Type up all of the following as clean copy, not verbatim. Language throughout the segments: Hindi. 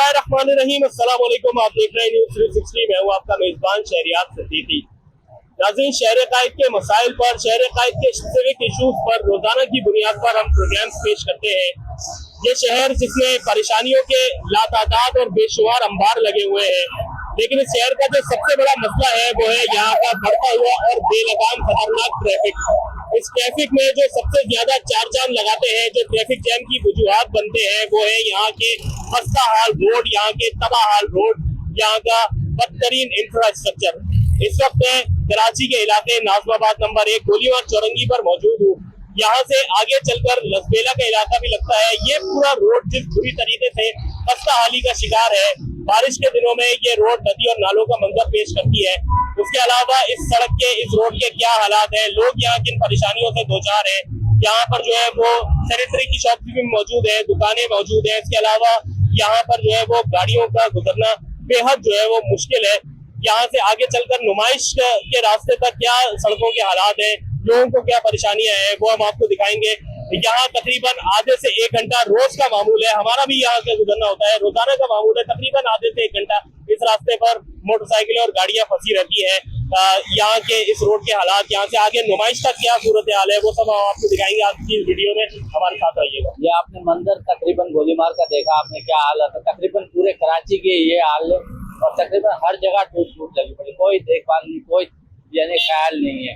बिस्मिल्लाहिर्रहमानिर्रहीम। अस्सलाम वालेकुम। आप देख रहे हैं न्यूज़ 360। मैं हूं आपका मेजबान शहरियार सतीफी। नाज़रीन, शहर कायद के मसाइल पर, शहर कायद के सिविक इशूज पर रोजाना की बुनियाद पर हम प्रोग्राम्स पेश करते हैं। ये शहर जिसमें परेशानियों के लातादाद और बेशुमार अंबार लगे हुए हैं, लेकिन इस शहर का जो सबसे बड़ा मसला है वो है यहाँ का बढ़ता हुआ और बेलगाम खतरनाक ट्रैफिक। इस ट्रैफिक में जो सबसे ज्यादा चार चांद लगाते हैं, जो ट्रैफिक जैम की वजूहात बनते हैं, वो है यहाँ के खस्ता हाल रोड, यहाँ के तबाह हाल रोड, यहाँ का बदतरीन इंफ्रास्ट्रक्चर। इस वक्त मैं कराची के इलाके नाजमाबाद नंबर 1 गोलीबार चौरंगी पर मौजूद हूँ। यहाँ से आगे चलकर लसबेला का इलाका भी लगता है। ये पूरा रोड जिस बुरी तरीके से खस्ता हाली का शिकार है, बारिश के दिनों में ये रोड नदी और नालों का मंजर पेश करती है। उसके अलावा इस सड़क के, इस रोड के क्या हालात है, लोग यहाँ किन परेशानियों से दो चार है। यहाँ पर जो है वो सैनिटरी की शॉप भी मौजूद है, दुकानें मौजूद है। इसके अलावा यहाँ पर जो है वो गाड़ियों का गुजरना बेहद जो है वो मुश्किल है। यहाँ से आगे चलकर नुमाइश के रास्ते तक क्या सड़कों के हालात है, लोगों को क्या परेशानियां हैं, वो हम आपको दिखाएंगे। यहाँ तकरीबन आधे से 1 घंटा रोज का मामूल है। हमारा भी यहाँ से गुजरना होता है, रोजाना का मामूल है। तकरीबन आधे से 1 घंटा इस रास्ते पर मोटरसाइकिलें और गाड़ियां फंसी रहती है। यहाँ के इस रोड के हालात, यहाँ से आगे नुमाइश तक क्या सूरत हाल है, वो सब हम आपको दिखाएंगे आज की वीडियो में। हमारे साथ रहिएगा। ये आपने मंजर तकरीबन गोलीमार का देखा आपने, क्या हालत है। तकरीबन पूरे कराची के ये हाल है और तकरीबन हर जगह टूट फूट लगी पड़ी, कोई देखभाल नहीं, कोई यानी ख्याल नहीं है।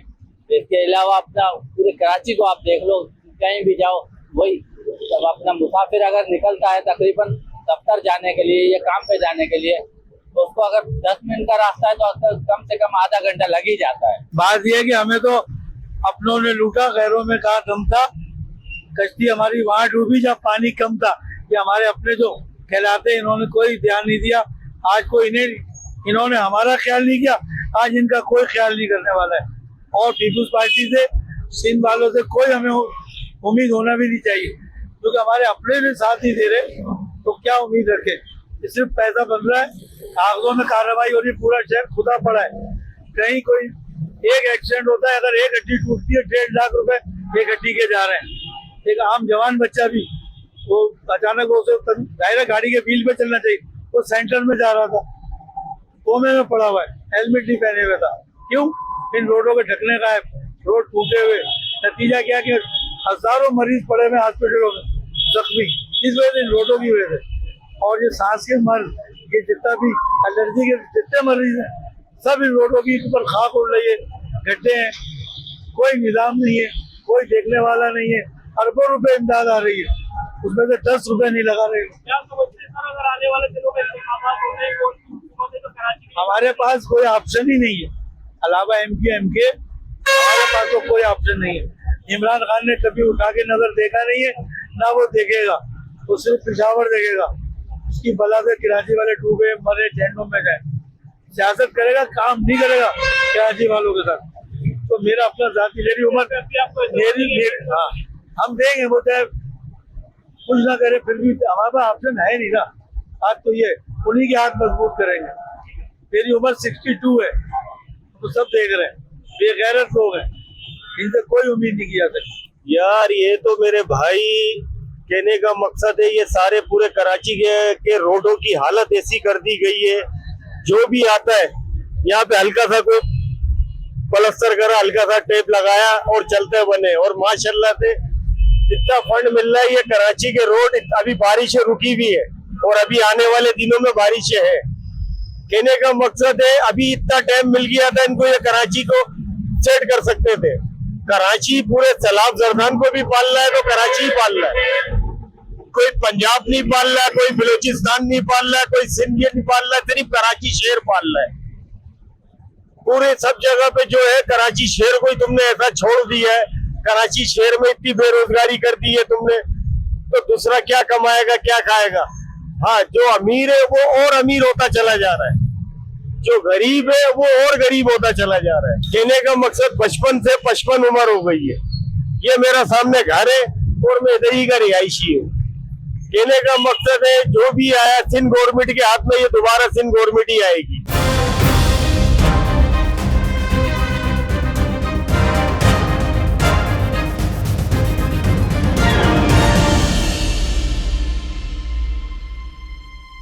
इसके अलावा अपना पूरे कराची को आप देख लो, कहीं भी जाओ वही। जब अपना मुसाफिर अगर निकलता है तकरीबन दफ्तर जाने के लिए या काम पे जाने के लिए, तो उसको अगर 10 मिनट का रास्ता है तो कम से कम आधा घंटा लग ही जाता है। बात यह है कि हमें तो अपनों ने लूटा, गैरों में कहा दम था। कश्ती हमारी वहां डूबी जब पानी कम था। ये हमारे अपने जो कहलाते, इन्होंने कोई ध्यान नहीं दिया। आज कोई इन्होंने हमारा ख्याल नहीं किया, आज इनका कोई ख्याल नहीं करने वाला है। और पीपुल्स पार्टी से, सिंध वालों से कोई हमें उम्मीद होना भी नहीं चाहिए, क्योंकि हमारे अपने भी साथ नहीं दे रहे, तो क्या उम्मीद रखे। सिर्फ पैसा बन रहा है, कागजों में कार्रवाई हो रही है, पूरा शहर खुदा पड़ा है। कहीं कोई एक एक्सीडेंट होता है, अगर एक हड्डी टूटती है 1.5 लाख रुपए एक हड्डी के जा रहे हैं। एक आम जवान बच्चा भी वो अचानक दायरा गाड़ी के व्हील पे चलना चाहिए, वो सेंटर में जा रहा था, कोमे में पड़ा हुआ है, हेलमेट नहीं पहने हुए था। क्यों? इन रोडों के ढकने का है, रोड टूटे हुए। नतीजा क्या कि हजारों मरीज पड़े हुए हॉस्पिटलों में जख्मी, इस वजह से इन रोडों की वजह से। और ये सांस के मर्ज, ये जितना भी एलर्जी के जितने मरीज हैं, सब इन रोडों के ऊपर खाक उड़ रही है, गड्ढे हैं, कोई निजाम नहीं है, कोई देखने वाला नहीं है। अरबों रुपए इमदाद आ रही है, उसमें से 10 रुपए नहीं लगा रहे। अगर आने वाले दिनों में हमारे पास कोई ऑप्शन ही नहीं है, अलावा एमके हमारे पास तो कोई ऑप्शन नहीं है। इमरान खान ने कभी उठा के नजर देखा नहीं है, ना वो देखेगा, वो सिर्फ पिशावर देखेगा। उसकी बला से कराची वाले डूबे मरे जहन्नुम में गए। सियासत करेगा, काम नहीं करेगा कराची वालों के साथ। तो मेरा अपना जाती, मेरी उम्र हाँ, हम देंगे, वो चाहे कुछ ना करे, फिर भी हमारे पास ऑप्शन है नहीं ना। आज तो ये उन्हीं के हाथ मजबूत करेंगे। मेरी उम्र 62 है, तो सब देख रहे हैं, बेगैरत लोग हैं, इनसे कोई उम्मीद नहीं किया सकती। यार ये तो मेरे भाई कहने का मकसद है, ये सारे पूरे कराची के रोडों की हालत ऐसी कर दी गई है। जो भी आता है यहाँ पे हल्का सा कोई प्लास्टर करा, हल्का सा टेप लगाया और चलते बने। और माशाल्लाह से इतना फंड मिल रहा है। ये कराची के रोड अभी बारिशें रुकी भी है और अभी आने वाले दिनों में बारिशें हैं। कहने का मकसद है, अभी इतना टाइम मिल गया था इनको, ये कराची को सेट कर सकते थे। कराची पूरे सैलाब जरदान को भी पाल रहा है, तो कराची ही पाल रहा है। कोई पंजाब नहीं पाल रहा है, कोई बलूचिस्तान नहीं पाल रहा है, कोई सिंध नहीं पाल रहा है, सिर्फ कराची शहर पाल रहा है। पूरे सब जगह पे जो है कराची शहर को ही तुमने ऐसा छोड़ दिया है। कराची शहर में इतनी बेरोजगारी कर दी है तुमने, तो दूसरा क्या कमाएगा, क्या खाएगा। हाँ, जो अमीर है वो और अमीर होता चला जा रहा है, जो गरीब है वो और गरीब होता चला जा रहा है। कहने का मकसद 55 से 55 उम्र हो गई है। ये मेरा सामने घर है और मैं इधर ही का रिहायशी हूँ। कहने का मकसद है, जो भी आया सिंध गवर्नमेंट के हाथ में, ये दोबारा सिंध गवर्नमेंट ही आएगी।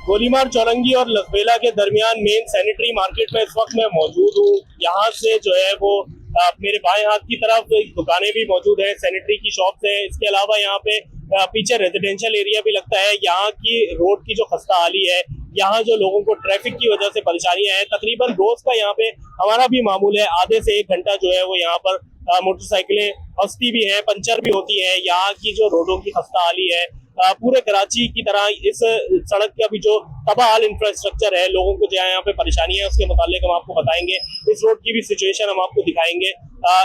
गोलीमार चौरंगी और लसबेला के दरमियान मेन सैनिटरी मार्केट में इस वक्त मैं मौजूद हूँ। यहाँ से जो है वो मेरे बाएं हाथ की तरफ दुकानें भी मौजूद है, सैनिटरी की शॉप्स है। इसके अलावा यहाँ पे पीछे रेजिडेंशियल एरिया भी लगता है। यहाँ की रोड की जो खस्ता हाली है, यहाँ जो लोगों को ट्रैफिक की वजह से परेशानियां हैं, तकरीबन रोज का यहाँ पे हमारा भी मामूल है, आधे से 1 घंटा जो है वो यहाँ पर मोटरसाइकिलें फंसती भी हैं, पंचर भी होती है। यहाँ की जो रोडों की खस्ता हाली है, पूरे कराची की तरह इस सड़क का भी जो तबाह इंफ्रास्ट्रक्चर है, लोगों को जो यहाँ पे परेशानी है उसके मुतालिक हम आपको बताएंगे। इस रोड की भी सिचुएशन हम आपको दिखाएंगे।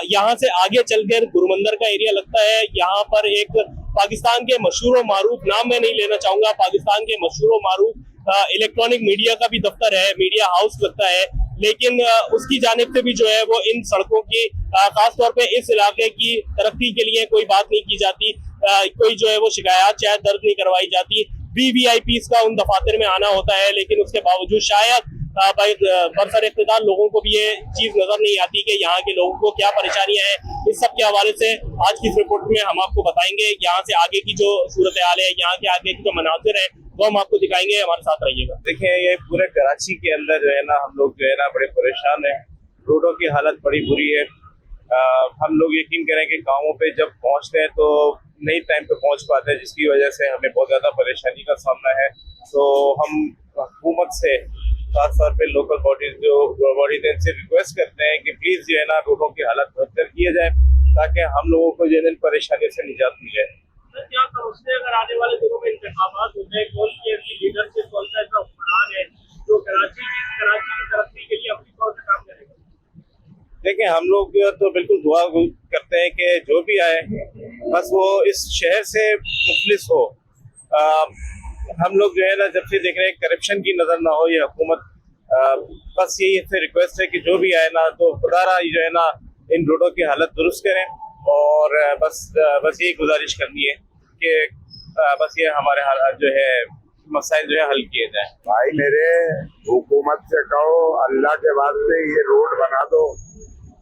यहाँ से आगे चलकर गुरुमंदिर का एरिया लगता है। यहाँ पर एक पाकिस्तान के मशहूर मारूफ, नाम मैं नहीं लेना चाहूंगा, पाकिस्तान के मशहूर मारूफ इलेक्ट्रॉनिक मीडिया का भी दफ्तर है, मीडिया हाउस लगता है, लेकिन उसकी जानिब से भी जो है वो इन सड़कों की खास तौर पे इस इलाके की तरक्की के लिए कोई बात नहीं की जाती। कोई जो है वो शिकायत शायद दर्ज नहीं करवाई जाती। VVIPs का उन दफातर में आना होता है, लेकिन उसके बावजूद शायद बरसर इख्तिदार लोगों को भी ये चीज नजर नहीं आती कि यहाँ के लोगों को क्या परेशानियां हैं। इस सब के हवाले से आज की इस रिपोर्ट में हम आपको बताएंगे। यहाँ से आगे की जो सूरत हाल है, यहाँ के आगे की जो मनाजिर है, वो हम आपको दिखाएंगे। हमारे साथ रहिएगा। देखिए, ये पूरे कराची के अंदर जो है ना, हम लोग जो है ना बड़े परेशान हैं। रोडों की हालत बड़ी बुरी है। हम लोग यकीन करें कि गाँवों पे जब पहुँचते हैं तो नहीं टाइम पे पहुँच पाते हैं, जिसकी वजह से हमें बहुत ज़्यादा परेशानी का सामना है। तो हम हुकूमत से खास तौर पे लोकल बॉडीज से रिक्वेस्ट करते हैं कि प्लीज़ जो है ना रोडों की हालत बेहतर किए जाए, ताकि हम लोगों को जो है परेशानी से निजात मिले। क्या समझते हैं, अगर आने वाले दिनों में इंतखाबात होते हैं, कौन सी ऐसी लीडरशिप, कौन सा ऐसा हुक्मरान है जो कराची की तरक्की के लिए अपनी तौर से काम करेगा? देखिए, हम लोग तो बिल्कुल दुआ करते हैं कि जो भी आए बस वो इस शहर से मुखलिस हो। हम लोग जो है ना जब से देख रहे हैं करप्शन की नजर ना हो ये हुकूमत, बस यही से रिक्वेस्ट है कि जो भी आए ना तो खुदारा जो है ना इन रोडों की हालत दुरुस्त करें। और बस यही गुजारिश करनी है कि बस ये हमारे हालात जो है मसाइल जो है हल किए जाए। भाई मेरे, हुकूमत से कहो अल्लाह के वास्ते ये रोड बना दो।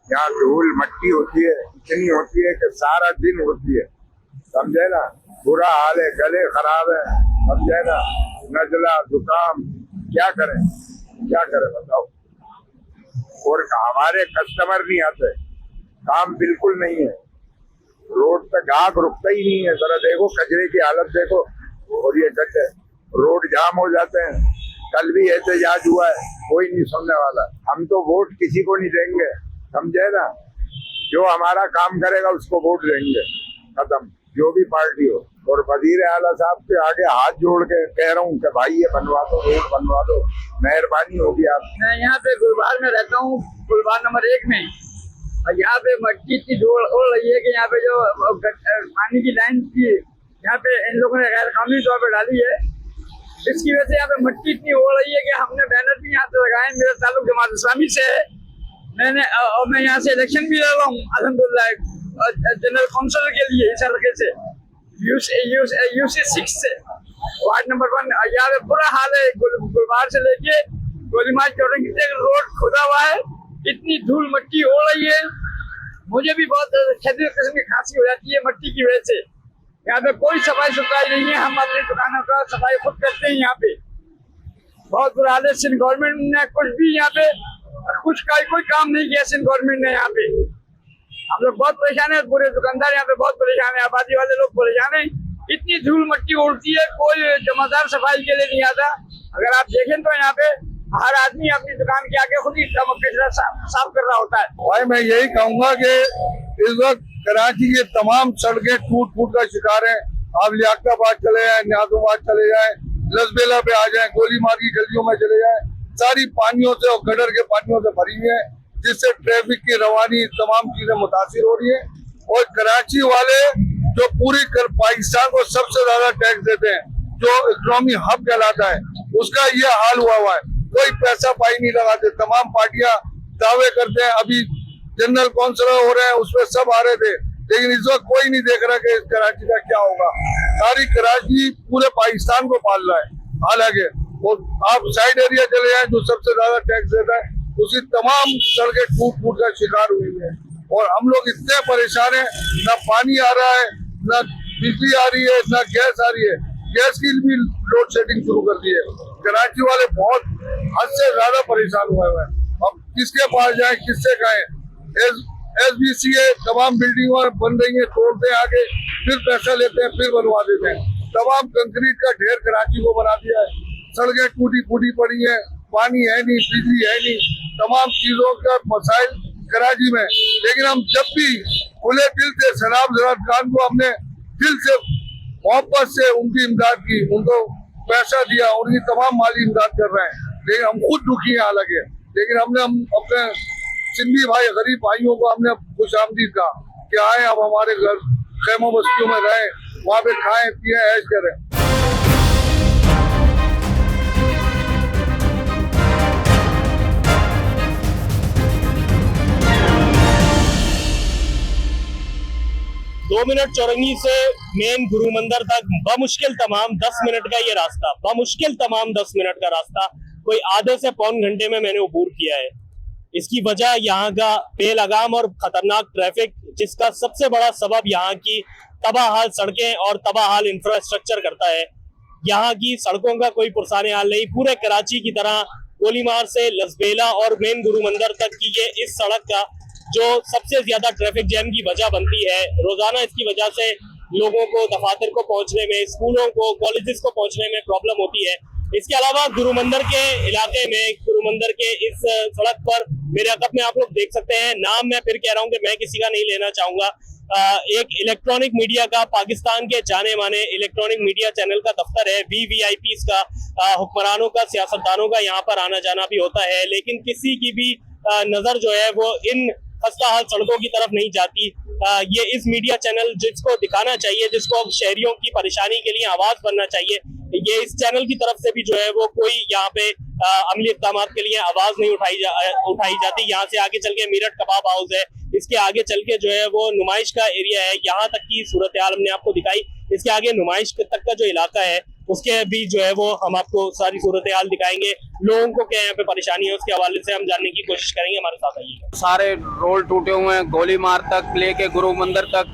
यहाँ धूल मट्टी होती है, इतनी होती है कि सारा दिन होती है, समझे ना। बुरा हाल है, गले खराब है, समझे ना। नजला जुकाम, क्या करें बताओ। और हमारे कस्टमर नहीं आते, काम बिल्कुल नहीं है, रोड पे गाहक रुकता ही नहीं है। जरा देखो कचरे की हालत देखो, और ये गड्ढे, रोड जाम हो जाते हैं। कल भी एहतजाज हुआ है, कोई नहीं सुनने वाला। हम तो वोट किसी को नहीं देंगे, समझे ना। जो हमारा काम करेगा उसको वोट देंगे, खत्म, जो भी पार्टी हो। और वजीर आला साहब के आगे हाथ जोड़ के कह रहा हूँ कि भाई ये बनवा दो, रोड बनवा दो, मेहरबानी होगी आप। मैं यहाँ पे गुलबार में रहता हूँ, गुलबार नंबर 1 में। और यहाँ पे मट्टी की जोड़ हो रही है कि यहाँ पे जो पानी की लाइन थी, यहाँ पे इन लोगों ने गैर कानूनी तौर पे डाली है। इसकी वजह से यहाँ पे मट्टी इतनी हो रही है कि हमने बैनर भी यहाँ पे लगाए। मेरा ताल्लुक जमात इस्लामी से है, मैं यहाँ से इलेक्शन भी लड़ रहा हूँ अल्हम्दुलिल्लाह, जनरल काउंसिलर के लिए इस हल्के से, UC 6 से, वार्ड नंबर 1। यहाँ पे बुरा हाल है, गुलबार से लेके गोलीमार चौरंगी तक रोड खुदा हुआ है, इतनी धूल मट्टी हो रही है। मुझे भी बहुत शदीद किस्म की खांसी हो जाती है मट्टी की वजह से। यहाँ पे कोई सफाई सुथराई नहीं है, हम अपनी दुकानों का सफाई खुद करते हैं। यहाँ पे बहुत बुरा हाल है। सिंध गवर्नमेंट ने कुछ भी यहाँ पे कोई काम नहीं किया। सिंध गवर्नमेंट ने यहाँ पे, हम लोग बहुत परेशान है, पूरे दुकानदार यहाँ पे बहुत परेशान है, आबादी वाले लोग परेशान है। इतनी धूल मट्टी उड़ती है, कोई जमादार सफाई के लिए नहीं आता। अगर आप देखें तो यहाँ पे हर आदमी अपनी दुकान के आगे खुद ही कचरा साफ कर रहा होता है। भाई मैं यही कहूँगा कि इस वक्त कराची के तमाम सड़कें टूट का शिकार हैं। आप लियाकताबाद चले जाए, नियाजुबाद चले जाए, लसबेला पे आ जाए, गोलीमार की गलियों में चले जाए, सारी पानियों से और गटर के पानियों से भरी हुई है, जिससे ट्रैफिक की रवानी तमाम चीजें मुतासिर हो रही है। और कराची वाले जो पूरी पाकिस्तान को सबसे ज्यादा टैक्स देते हैं, जो इकोनॉमी हब कहलाता है, उसका ये हाल हुआ है। कोई पैसा पाई नहीं लगाते। तमाम पार्टियां दावे करते हैं, अभी जनरल काउंसिलर हो रहे हैं, उसमें सब आ रहे थे, लेकिन इस वक्त कोई नहीं देख रहा कि इस कराची का क्या होगा। सारी कराची पूरे पाकिस्तान को पाल रहा है। हालांकि आप साइड एरिया चले जाए जो सबसे ज्यादा टैक्स देता है, उसकी तमाम सड़कें टूट का शिकार हुई है। और हम लोग इतने परेशान हैं, ना पानी आ रहा है, ना बिजली आ रही है, ना गैस आ रही है। गैस की भी लोड शेडिंग शुरू कर दी है। कराची वाले बहुत हद से ज्यादा परेशान हुए हैं। अब किसके पास जाए, किससे कहें। SBCA तमाम बिल्डिंगों बन रही है, तोड़ते हैं आगे, फिर पैसा लेते हैं, फिर बनवा देते हैं। तमाम कंक्रीट का ढेर कराची को बना दिया है। सड़कें टूटी फूटी पड़ी है, पानी है नहीं, बिजली है नहीं, तमाम चीजों का मसाइल कराची में। लेकिन हम जब भी खुले दिल से सलाम जरात खान को हमने दिल से मोहब्बत से उनकी इमदाद की, उनको पैसा दिया, उनकी तमाम माली इमदाद कर रहे हैं। लेकिन हम खुद दुखी हैं हालांकि, लेकिन हम अपने सिंधी भाई गरीब भाइयों को हमने खुशामदीद कहा कि आए अब हमारे घर खेमों बस्तियों में रहें, वहाँ पे खाएं पिए ऐश करें। 2 मिनट चौरंगी से मेन गुरु मंदिर तक बमुश्किल तमाम 10 मिनट का ये रास्ता, बमुश्किल तमाम 10 मिनट का रास्ता कोई आधे से पौन घंटे में मैंने अबूर किया है। इसकी वजह यहाँ का बेलगाम और खतरनाक ट्रैफिक, जिसका सबसे बड़ा सबब यहाँ की तबाहाल सड़कें और तबाहाल इंफ्रास्ट्रक्चर करता है। यहाँ की सड़कों का कोई पुरसाने हाल नहीं। पूरे कराची की तरह गोलीमार से लसबेला और मेन गुरु मंदिर तक की ये इस सड़क का जो सबसे ज्यादा ट्रैफिक जैम की वजह बनती है। रोजाना इसकी वजह से लोगों को दफातर को पहुंचने में, स्कूलों को, कॉलेजेस को पहुंचने में प्रॉब्लम होती है। इसके अलावा गुरु मंदिर के इलाके में, गुरु मंदिर के इस सड़क पर मेरे अकब में आप लोग देख सकते हैं, नाम मैं फिर कह रहा हूं कि मैं किसी का नहीं लेना चाहूंगा, एक इलेक्ट्रॉनिक मीडिया का, पाकिस्तान के जाने माने इलेक्ट्रॉनिक मीडिया चैनल का दफ्तर है। VVIPs का, हुक्मरानों का, सियासतदानों का यहाँ पर आना जाना भी होता है। लेकिन किसी की भी नजर जो है वो इन खस्ता हाल सड़कों की तरफ नहीं जाती। ये इस मीडिया चैनल जिसको दिखाना चाहिए, जिसको शहरियों की परेशानी के लिए आवाज बनना चाहिए, ये इस चैनल की तरफ से भी जो है वो कोई यहाँ पे अमली इक़दाम के लिए आवाज नहीं उठाई जाती। यहाँ से आगे चल के मीरठ कबाब हाउस है, इसके आगे चल के जो है वो नुमाइश का एरिया है। यहाँ तक की सूरत हाल हमने आपको दिखाई। इसके आगे नुमाइश तक का जो इलाका है उसके भी जो है वो हम आपको सारी सूरत हाल दिखाएंगे। लोगों को क्या यहाँ पे परेशानी है उसके हवाले से हम जानने की कोशिश करेंगे। हमारे साथ आइए। सारे रोड टूटे हुए हैं, गोलीमार तक लेके गुरु मंदिर तक,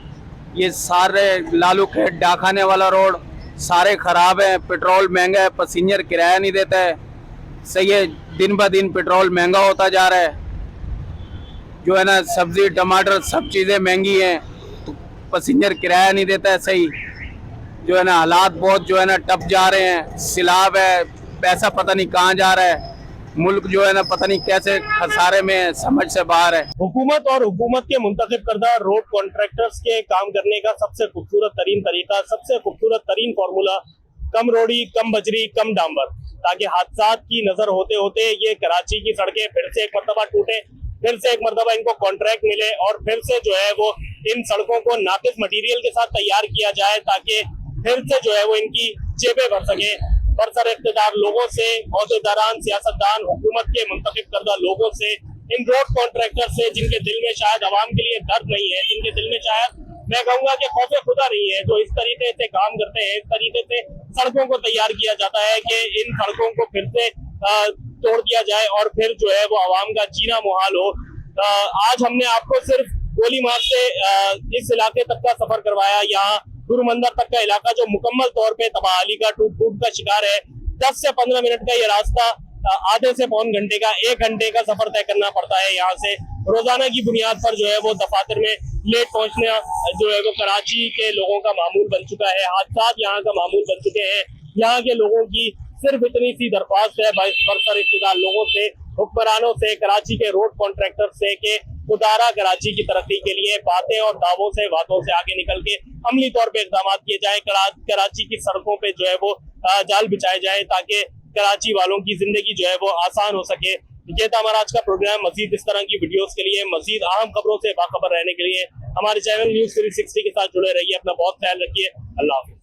ये सारे लालू खेत डाखाने वाला रोड सारे खराब है। पेट्रोल महंगा है, पैसेंजर किराया नहीं देता है सही है। दिन ब दिन पेट्रोल महंगा होता जा रहा है, जो है ना, सब्जी टमाटर सब चीज़ें महंगी हैं, तो पैसेंजर किराया नहीं देता है सही, जो है ना। हालात बहुत जो है ना टप जा रहे हैं, सिलाब है, पैसा पता नहीं कहाँ जा रहा है, मुल्क जो है ना पता नहीं कैसे खसारे में, समझ से बाहर है। हुकूमत और हुकूमत के मुंतखब करदा रोड कॉन्ट्रैक्टर्स के काम करने का सबसे खूबसूरत तरीन तरीका, सबसे खूबसूरत तरीन फार्मूला, कम रोड़ी, कम बजरी, कम डांबर, ताकि हादसात की नजर होते होते ये कराची की सड़कें फिर से एक मरतबा टूटे, फिर से एक मरतबा इनको कॉन्ट्रैक्ट मिले और फिर से जो है वो इन सड़कों को नाकिस मटीरियल के साथ तैयार किया जाए, ताकि फिर से जो है वो इनकी जेबें भर सके। बरसर इख्तिदार लोगों से, औहदेदारान, सियासतदान, हुकूमत के मुंतखब करदा लोगों से, इन रोड कॉन्ट्रैक्टर से, जिनके दिल में शायद आवाम के लिए दर्द नहीं है, जिनके दिल में शायद मैं कहूंगा कि खौफ खुदा नहीं है, जो इस तरीके से काम करते हैं, इस तरीके से सड़कों को तैयार किया जाता है कि इन सड़कों को फिर से तोड़ दिया जाए और फिर जो है वो आवाम का जीना मुहाल हो। आज हमने आपको सिर्फ गोलीमार से इस इलाके तक का सफर करवाया। यहाँ गुरु मंदिर तक का इलाका जो मुकम्मल तौर पे तबाही का, टूट का शिकार है। 10 से 15 मिनट का ये रास्ता आधे से पौन घंटे का, 1 घंटे का सफर तय करना पड़ता है। यहाँ से रोजाना की बुनियाद पर जो है वो दफातर में लेट पहुंचना जो है वो कराची के लोगों का मामूल बन चुका है। हादसात यहाँ का मामूल बन चुके हैं। यहाँ के लोगों की सिर्फ इतनी सी दरख्वास्त है बरसर इख्तिदार लोगों से, हुक्मरानों से, कराची के रोड कॉन्ट्रैक्टर से कि खुदारा कराची की तरक्की के लिए बातें और दावों से, बातों से आगे निकल के अमली तौर पे इक़दाम किए जाए। कराची की सड़कों पे जो है वो जाल बिछाए जाए, ताकि कराची वालों की जिंदगी जो है वो आसान हो सके। ये था हमारा आज का प्रोग्राम। मजीद इस तरह की वीडियोस के लिए, मजीद अहम खबरों से बाखबर रहने के लिए हमारे चैनल न्यूज़ 360 के साथ जुड़े रहिए। अपना बहुत ख्याल रखिए। अल्लाह हाफिज़।